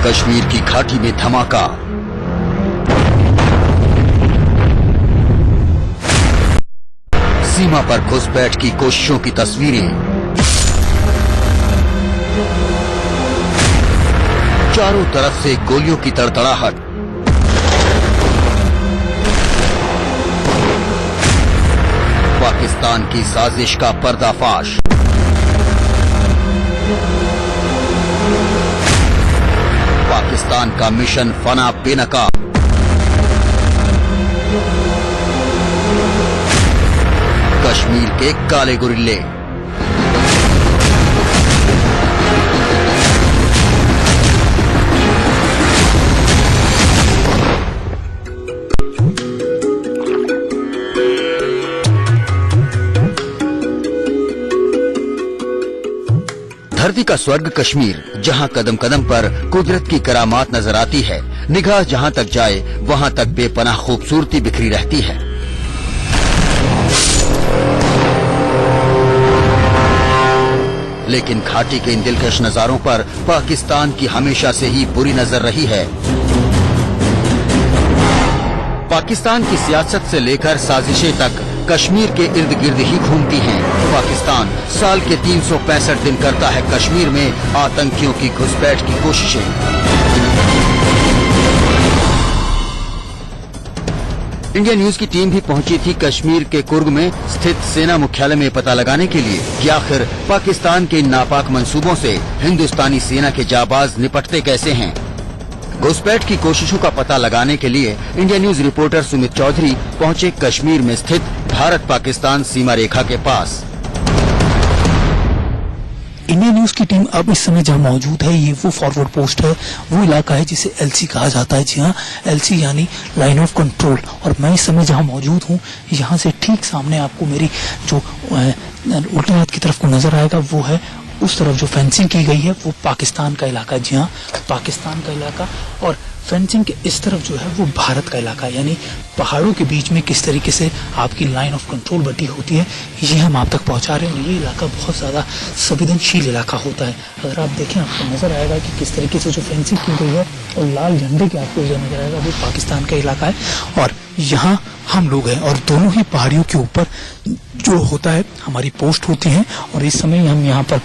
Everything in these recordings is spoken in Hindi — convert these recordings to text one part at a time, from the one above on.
कश्मीर की घाटी में धमाका। सीमा पर घुसपैठ की कोशिशों की तस्वीरें। चारों तरफ से गोलियों की तड़तड़ाहट। पाकिस्तान की साजिश का पर्दाफाश। पाकिस्तान का मिशन फना बेनकाब। कश्मीर के काले गुरिल्ले। धरती का स्वर्ग कश्मीर, जहां कदम कदम पर कुदरत की करामात नजर आती है। निगाह जहां तक जाए वहां तक बेपनाह खूबसूरती बिखरी रहती है। लेकिन घाटी के इन दिलकश नजारों पर पाकिस्तान की हमेशा से ही बुरी नजर रही है। पाकिस्तान की सियासत से लेकर साजिशें तक कश्मीर के इर्द गिर्द ही घूमती हैं। पाकिस्तान साल के 365 दिन करता है कश्मीर में आतंकियों की घुसपैठ की कोशिशें। इंडिया न्यूज की टीम भी पहुंची थी कश्मीर के कुर्ग में स्थित सेना मुख्यालय में पता लगाने के लिए कि आखिर पाकिस्तान के इन नापाक मंसूबों से हिंदुस्तानी सेना के जाबाज निपटते कैसे हैं। घुसपैठ की कोशिशों का पता लगाने के लिए India News reporter Sumit Chaudhary पहुंचे कश्मीर में स्थित भारत पाकिस्तान सीमा रेखा के पास। इंडिया न्यूज की टीम अब इस समय जहां मौजूद है, ये वो फॉरवर्ड पोस्ट है, वो इलाका है जिसे एलसी कहा जाता है। जी हाँ, एलसी यानी लाइन ऑफ कंट्रोल। और मैं इस समय जहां मौजूद हूँ, यहाँ से ठीक सामने आपको मेरी जो उल्टे हाथ की तरफ को नजर आएगा, वो है उस तरफ जो फेंसिंग की गई है, वो पाकिस्तान का इलाका। जी हाँ, पाकिस्तान का इलाका। और फेंसिंग के इस तरफ जो है वो भारत का इलाका है। यानी पहाड़ों के बीच में किस तरीके से आपकी लाइन ऑफ कंट्रोल बटी होती है, ये हम आप तक पहुंचा रहे हैं। ये इलाका बहुत ज्यादा संवेदनशील इलाका होता है। अगर आप देखें, आपको नजर आएगा कि किस तरीके से जो फेंसिंग की गई है और लाल झंडे के आपको नजर आएगा, वो पाकिस्तान का इलाका है। और यहाँ हम लोग हैं और दोनों ही पहाड़ियों के ऊपर जो होता है हमारी पोस्ट होती है। और इस समय हम यहाँ पर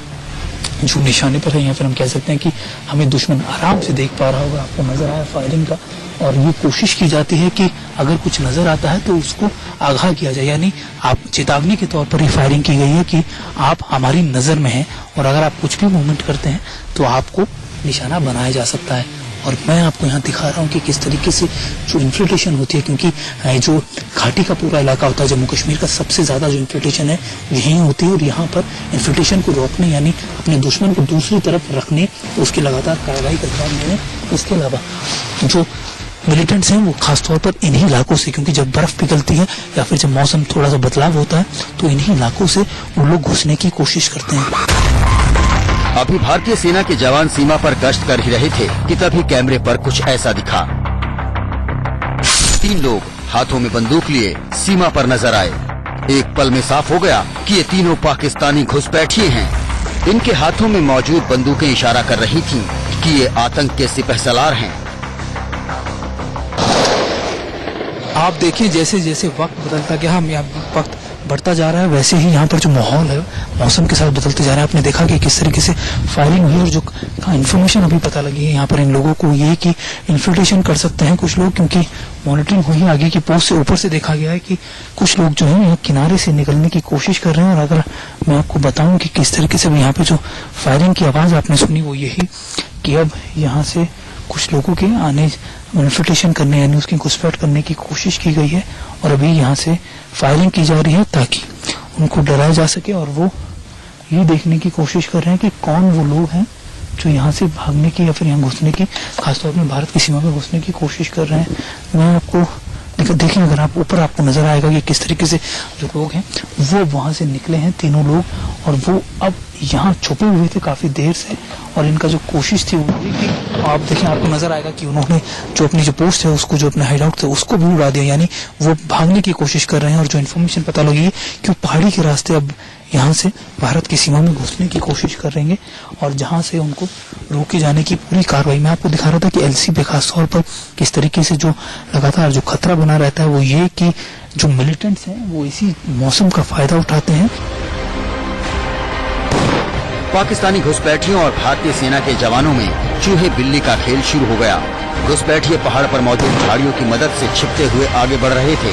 जो निशाने पर है, या फिर हम कह सकते हैं कि हमें दुश्मन आराम से देख पा रहा होगा, आपको नजर आया फायरिंग का। और ये कोशिश की जाती है कि अगर कुछ नजर आता है तो उसको आगाह किया जाए। यानी आप चेतावनी के तौर पर ये फायरिंग की गई है कि आप हमारी नजर में हैं और अगर आप कुछ भी मूवमेंट करते हैं तो आपको निशाना बनाया जा सकता है। और मैं आपको यहाँ दिखा रहा हूँ कि किस तरीके से जो इन्फिल्ट्रेशन होती है, क्योंकि जो घाटी का पूरा इलाका होता है, जम्मू कश्मीर का सबसे ज्यादा जो इन्फिल्ट्रेशन है यहीं होती है। और यहाँ पर इन्फिल्ट्रेशन को रोकने, यानी अपने दुश्मन को दूसरी तरफ रखने, उसकी लगातार कार्रवाई का ध्यान देने। इसके अलावा जो मिलिटेंट्स हैं वो खासतौर पर इन्हीं इलाकों से, क्योंकि जब बर्फ पिघलती है या फिर जब मौसम थोड़ा सा बदलाव होता है, तो इन्हीं इलाकों से वो लोग घुसने की कोशिश करते हैं। अभी भारतीय सेना के जवान सीमा पर गश्त कर ही रहे थे कि तभी कैमरे पर कुछ ऐसा दिखा। 3 लोग हाथों में बंदूक लिए सीमा पर नजर आए। एक पल में साफ हो गया कि ये तीनों पाकिस्तानी घुसपैठिए हैं। इनके हाथों में मौजूद बंदूकें इशारा कर रही थीं कि ये आतंक के सिपहसालार हैं। आप देखिए, जैसे जैसे वक्त बदलता गया, हम यहाँ वक्त बढ़ता जा रहा है, वैसे ही यहाँ पर जो माहौल है मौसम के साथ बदलते जा रहा है। आपने देखा कि किस तरीके से फायरिंग हुई और जो इन्फॉर्मेशन अभी पता लगी है यहाँ पर इन लोगों को, ये कि इन्फिल्ट्रेशन कर सकते हैं कुछ लोग, क्योंकि मॉनिटरिंग हुई है आगे की पोस्ट से। ऊपर से देखा गया है कि कुछ लोग जो है यहाँ किनारे से निकलने की कोशिश कर रहे हैं। और अगर मैं आपको बताऊं कि किस तरीके से यहाँ पे जो फायरिंग की आवाज आपने सुनी, वो यही कि अब यहाँ से कुछ लोगों के आने इन्फिल्ट्रेशन करने, यानी उसकी घुसपैठ करने की कोशिश की गई है। और अभी यहाँ से फायरिंग की जा रही है ताकि उनको डराया जा सके। और वो ये देखने की कोशिश कर रहे हैं कि कौन वो लोग हैं जो यहाँ से भागने की या फिर यहाँ घुसने की, खासतौर पर भारत की सीमा में घुसने की कोशिश कर रहे हैं। मैं आपको देखें, अगर आप ऊपर आपको नजर आएगा कि किस तरीके से जो लोग हैं वो वहां से निकले हैं, तीनों लोग, और वो अब यहाँ छुपे हुए थे काफी देर से। और इनका जो कोशिश थी वो थी कि आप देखें, आपको नजर आएगा कि उन्होंने जो अपनी जो पोस्ट है उसको, जो अपना हाइड आउट था उसको भी उड़ा दिया। यानी वो भागने की कोशिश कर रहे हैं। और जो इन्फॉर्मेशन पता लगी कि वो पहाड़ी के रास्ते अब यहाँ से भारत की सीमा में घुसने की कोशिश कर रहे हैं और जहाँ से उनको रोके जाने की पूरी कार्रवाई। मैं आपको दिखा रहा था कि एलसी पे खास तौर पर किस तरीके से जो लगातार जो खतरा बना रहता है वो ये कि जो मिलिटेंट्स हैं वो इसी मौसम का फायदा उठाते हैं। पाकिस्तानी घुसपैठियों और भारतीय सेना के जवानों में चूहे बिल्ली का खेल शुरू हो गया। घुसपैठिए पहाड़ पर मौजूद झाड़ियों की मदद से छिपते हुए आगे बढ़ रहे थे।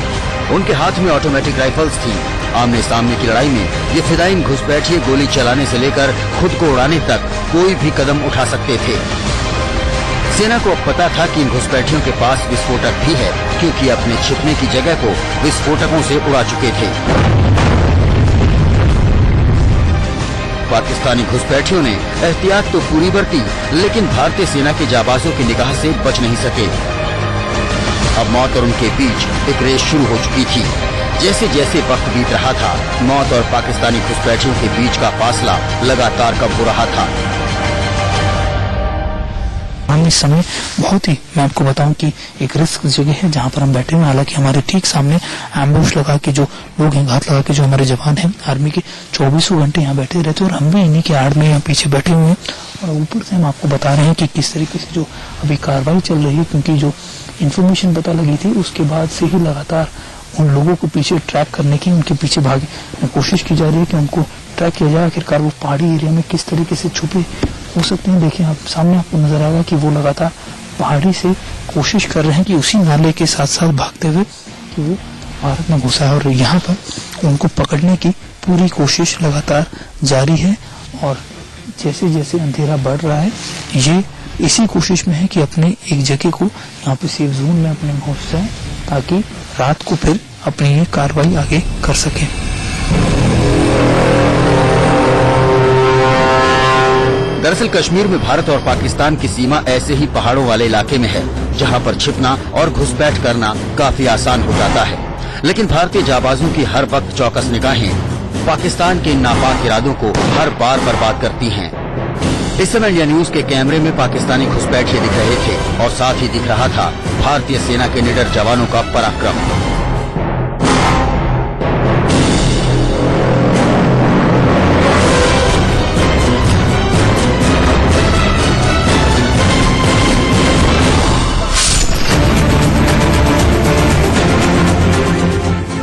उनके हाथ में ऑटोमेटिक राइफल्स थी। आमने सामने की लड़ाई में ये फिदायीन घुसपैठिए गोली चलाने से लेकर खुद को उड़ाने तक कोई भी कदम उठा सकते थे। सेना को अब पता था कि इन घुसपैठियों के पास विस्फोटक भी है, क्योंकि अपने छिपने की जगह को विस्फोटकों से उड़ा चुके थे। पाकिस्तानी घुसपैठियों ने एहतियात तो पूरी बरती, लेकिन भारतीय सेना के जाबाजों की निगाह से बच नहीं सके। अब मौत और उनके बीच एक रेस शुरू हो चुकी थी। जैसे जैसे वक्त बीत रहा था, मौत और पाकिस्तानी घुसपैठियों के बीच का फासला लगातार कम हो रहा था। हम इस समय बहुत ही, मैं आपको बताऊं कि एक रिस्क जगह है जहां पर हम बैठे हुए। हालांकि हमारे ठीक सामने एम्बुश लगा के जो लोग हैं, घात लगा के जो हमारे जवान हैं आर्मी के, 24 घंटे यहाँ बैठे रहते हैं और हम भी इन्हीं के आड़ में यहाँ पीछे बैठे हुए हैं। और ऊपर से हम आपको बता रहे हैं कि किस तरीके से जो अभी कार्रवाई चल रही है, क्योंकि जो इन्फॉर्मेशन पता लगी थी उसके बाद से ही लगातार उन लोगों को पीछे ट्रैक करने की, उनके पीछे भागने कोशिश की जा रही है कि उनको ट्रैक किया जाए। आखिरकार वो पहाड़ी एरिया में किस तरीके से छुपे हो सकते हैं। देखिए आप सामने आपको नजर आएगा कि वो लगातार पहाड़ी से कोशिश कर रहे हैं कि उसी नाले के साथ साथ भागते हुए कि वो भारत में घुसा है। और यहाँ पर उनको पकड़ने की पूरी कोशिश लगातार जारी है और जैसे जैसे अंधेरा बढ़ रहा है ये इसी कोशिश में है कि अपने एक जगह को यहाँ पे सेफ जोन में अपने पहुंच जाए, ताकि रात को फिर अपनी ये कार्रवाई आगे कर सके। दरअसल कश्मीर में भारत और पाकिस्तान की सीमा ऐसे ही पहाड़ों वाले इलाके में है, जहां पर छिपना और घुसपैठ करना काफी आसान हो जाता है। लेकिन भारतीय जाबाजों की हर वक्त चौकस निगाहें पाकिस्तान के नापाक इरादों को हर बार बर्बाद करती हैं। इस समय इंडिया न्यूज के कैमरे में पाकिस्तानी घुसपैठिए दिख रहे थे और साथ ही दिख रहा था भारतीय सेना के निडर जवानों का पराक्रम।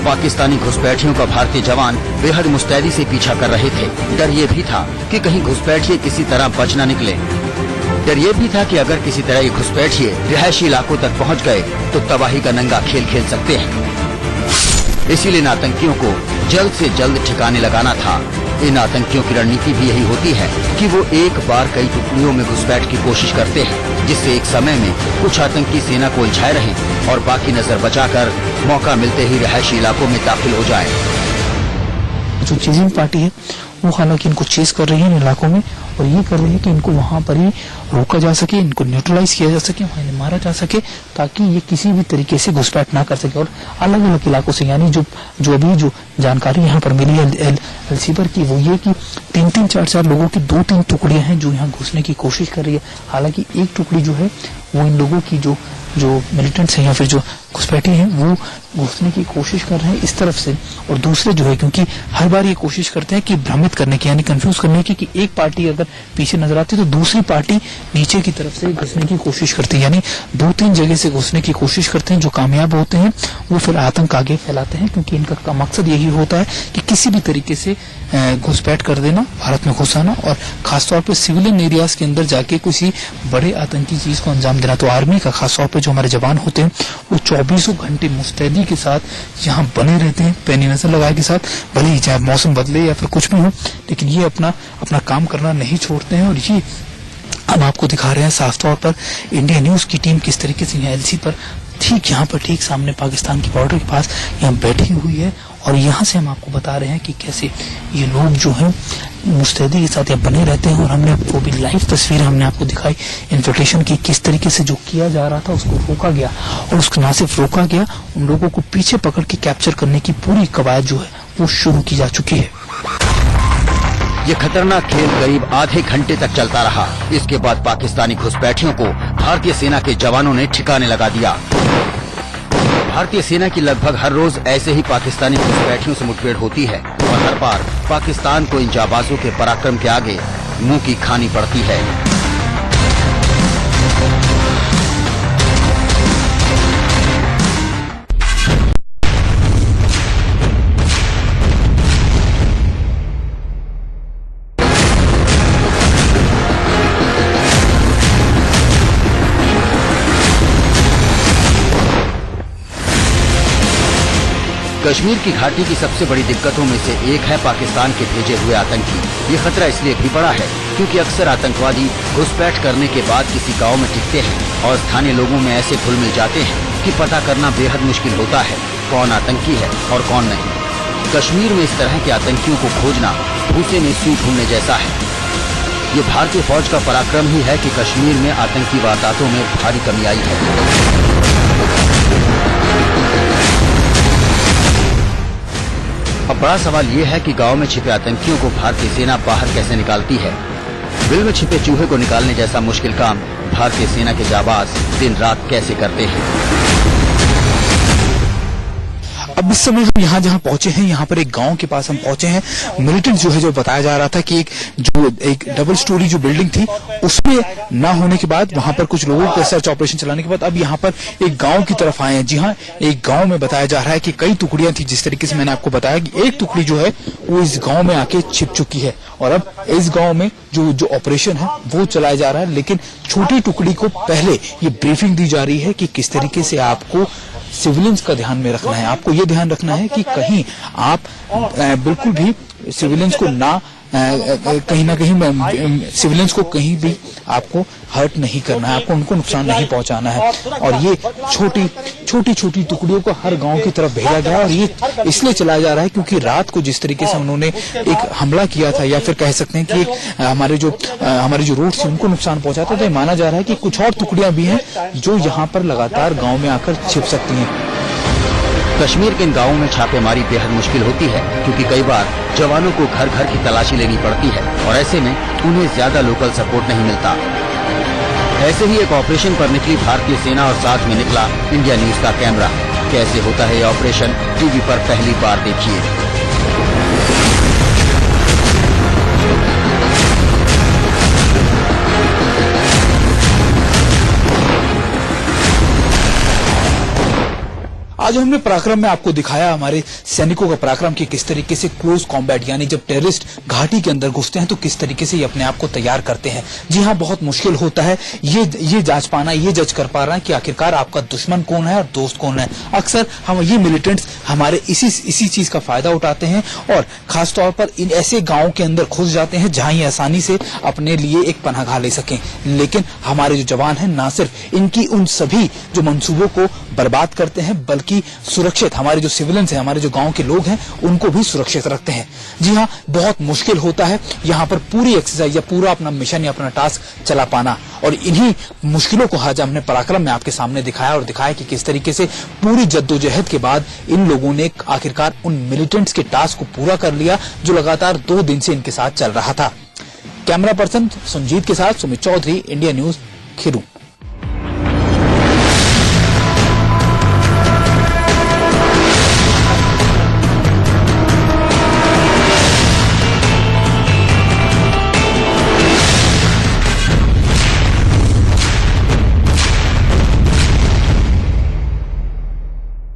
पाकिस्तानी घुसपैठियों का भारतीय जवान बेहद मुस्तैदी से पीछा कर रहे थे। डर ये भी था कि कहीं घुसपैठिए किसी तरह बच न निकले। डर ये भी था कि अगर किसी तरह ये घुसपैठिए रिहायशी इलाकों तक पहुंच गए तो तबाही का नंगा खेल खेल सकते हैं। इसीलिए इन आतंकियों को जल्द से जल्द ठिकाने लगाना था। इन आतंकियों की रणनीति भी यही होती है कि वो एक बार कई टुकड़ियों में घुसपैठ की कोशिश करते हैं, जिससे एक समय में कुछ आतंकी सेना को उलझाए रहें और बाकी नजर बचाकर मौका मिलते ही रिहायशी इलाकों में दाखिल हो जाए। जो चीजिंग पार्टी है वो हालांकि इनको चेस कर रही है इन इलाकों में और ये कर रही है कि इनको वहां पर ही रोका जा सके, इनको न्यूट्रलाइज किया जा सके, वहां इन्हें मारा जा सके, ताकि ये किसी भी तरीके से घुसपैठ ना कर सके। और अलग अलग इलाकों से, यानी जो अभी जो जानकारी यहाँ पर मिली है एलसी पर की, वो ये कि 3-3, 4-4 लोगों की 2-3 टुकड़ियां हैं जो यहाँ घुसने की कोशिश कर रही है। हालांकि एक टुकड़ी जो है वो इन लोगों की जो मिलिटेंट्स हैं या फिर जो घुसपैठी हैं वो घुसने की कोशिश कर रहे हैं इस तरफ से, और दूसरे जो है, क्योंकि हर बार ये कोशिश करते हैं कि भ्रमित करने की, यानी कंफ्यूज करने की, कि एक पार्टी अगर पीछे नजर आती है तो दूसरी पार्टी नीचे की तरफ से घुसने की कोशिश करती है। यानी 2-3 जगह से घुसने की कोशिश करते हैं। जो कामयाब होते हैं वो फिर आतंक आगे फैलाते हैं, क्योंकि इनका मकसद यही होता है कि किसी भी तरीके से घुसपैठ कर देना, भारत में घुसाना और खासतौर पर सिविलियन एरियाज के अंदर जाके किसी बड़े आतंकी चीज को अंजाम देना। तो आर्मी का खासतौर पर जो हमारे जवान होते हैं वो 24 घंटे मुस्तैदी के साथ यहाँ बने रहते हैं, पैनी नजर लगाए के साथ, भले ही चाहे मौसम बदले या फिर कुछ भी हो, लेकिन ये अपना काम करना नहीं छोड़ते हैं। और ये हम आपको दिखा रहे हैं साफ तौर पर इंडिया न्यूज की टीम किस तरीके से यहाँ एलसी पर ठीक सामने पाकिस्तान की बॉर्डर के पास यहाँ बैठी हुई है। और यहाँ से हम आपको बता रहे हैं कि कैसे ये लोग जो हैं मुस्तैदी के साथ यहाँ बने रहते हैं। और हमने आपको भी लाइव तस्वीर हमने आपको दिखाई इन्फिल्ट्रेशन की, किस तरीके से जो किया जा रहा था उसको रोका गया, और उसको ना सिर्फ रोका गया, उन लोगों को पीछे पकड़ के कैप्चर करने की पूरी कवायद जो है वो शुरू की जा चुकी है। ये खतरनाक खेल करीब आधे घंटे तक चलता रहा। इसके बाद पाकिस्तानी घुसपैठियों को भारतीय सेना के जवानों ने ठिकाने लगा दिया। भारतीय सेना की लगभग हर रोज ऐसे ही पाकिस्तानी घुसपैठियों से मुठभेड़ होती है और हर बार पाकिस्तान को इन जाबाजों के पराक्रम के आगे मुंह की खानी पड़ती है। कश्मीर की घाटी की सबसे बड़ी दिक्कतों में से एक है पाकिस्तान के भेजे हुए आतंकी। ये खतरा इसलिए भी बड़ा है क्योंकि अक्सर आतंकवादी घुसपैठ करने के बाद किसी गांव में टिकते हैं और स्थानीय लोगों में ऐसे घुल मिल जाते हैं कि पता करना बेहद मुश्किल होता है कौन आतंकी है और कौन नहीं। कश्मीर में इस तरह के आतंकियों को खोजना भूसे में सूट ढूंढने जैसा है। ये भारतीय फौज का पराक्रम ही है कि कश्मीर में आतंकी वारदातों में भारी कमी आई है। अब बड़ा सवाल ये है कि गांव में छिपे आतंकियों को भारतीय सेना बाहर कैसे निकालती है। बिल में छिपे चूहे को निकालने जैसा मुश्किल काम भारतीय सेना के जाबाज दिन रात कैसे करते हैं। अब इस समय हम यहाँ जहाँ पहुंचे हैं, यहाँ पर एक गांव के पास हम पहुंचे हैं। मिलिटेंट जो है, जो बताया जा रहा था कि एक डबल स्टोरी जो बिल्डिंग थी उसमें ना होने के बाद वहां पर कुछ लोगों को सर्च ऑपरेशन चलाने के बाद अब यहाँ पर एक गांव की तरफ आए हैं। जी हाँ, एक गांव में बताया जा रहा है कि कई टुकड़ियां थी। जिस तरीके से मैंने आपको बताया कि एक टुकड़ी जो है वो इस गांव में आके छिप चुकी है और अब इस गांव में जो ऑपरेशन है वो चलाया जा रहा है। लेकिन छोटी टुकड़ी को पहले ये ब्रीफिंग दी जा रही है कि किस तरीके से आपको सिविलियंस का ध्यान में रखना है। आपको ये ध्यान रखना है कि कहीं आप बिल्कुल भी सिविलियंस को कहीं ना कहीं सिविलियंस को कहीं भी आपको हर्ट नहीं करना है, आपको उनको नुकसान नहीं पहुंचाना है। और ये छोटी टुकड़ियों को हर गांव की तरफ भेजा गया और ये इसलिए चलाया जा रहा है क्योंकि रात को जिस तरीके से उन्होंने एक हमला किया था या फिर कह सकते हैं कि हमारे जो रोड से उनको नुकसान पहुंचा था, तो माना जा रहा है कि कुछ और टुकड़ियां भी हैं जो यहाँ पर लगातार गाँव में आकर छिप सकती हैं। कश्मीर के इन गांवों में छापेमारी बेहद मुश्किल होती है क्योंकि कई बार जवानों को घर घर की तलाशी लेनी पड़ती है और ऐसे में उन्हें ज्यादा लोकल सपोर्ट नहीं मिलता। ऐसे ही एक ऑपरेशन पर निकली भारतीय सेना और साथ में निकला इंडिया न्यूज का कैमरा। कैसे होता है ये ऑपरेशन, टीवी पर पहली बार देखिए। आज हमने पराक्रम में आपको दिखाया हमारे सैनिकों का पराक्रम कि किस तरीके से क्लोज कॉम्बैट यानी जब टेररिस्ट घाटी के अंदर घुसते हैं तो किस तरीके से ये अपने आप को तैयार करते हैं। जी हाँ, बहुत मुश्किल होता है ये जांच पाना, ये जज कर पा रहा है कि आखिरकार आपका दुश्मन कौन है और दोस्त कौन है। अक्सर हम ये मिलिटेंट्स हमारे इसी चीज का फायदा उठाते हैं और खासतौर पर इन ऐसे गाँव के अंदर घुस जाते हैं जहां ये आसानी से अपने लिए एक पनाहगाह ले सकें। लेकिन हमारे जो जवान हैं ना सिर्फ इनकी उन सभी जो मंसूबों को बर्बाद करते हैं बल्कि सुरक्षित हमारे जो सिविलियंस हैं, हमारे जो गांव के लोग हैं उनको भी सुरक्षित रखते हैं। जी हाँ, बहुत मुश्किल होता है यहाँ पर पूरी एक्सरसाइज या पूरा अपना मिशन या अपना टास्क चला पाना और इन्हीं मुश्किलों को आज हमने पराक्रम में आपके सामने दिखाया और दिखाया कि किस तरीके से पूरी जद्दोजहद के बाद इन लोगों ने आखिरकार उन मिलिटेंट्स के टास्क को पूरा कर लिया जो लगातार 2 दिन से इनके साथ चल रहा था। कैमरा पर्सन सुनजीत के साथ सुमित चौधरी, इंडिया न्यूज, खिरू।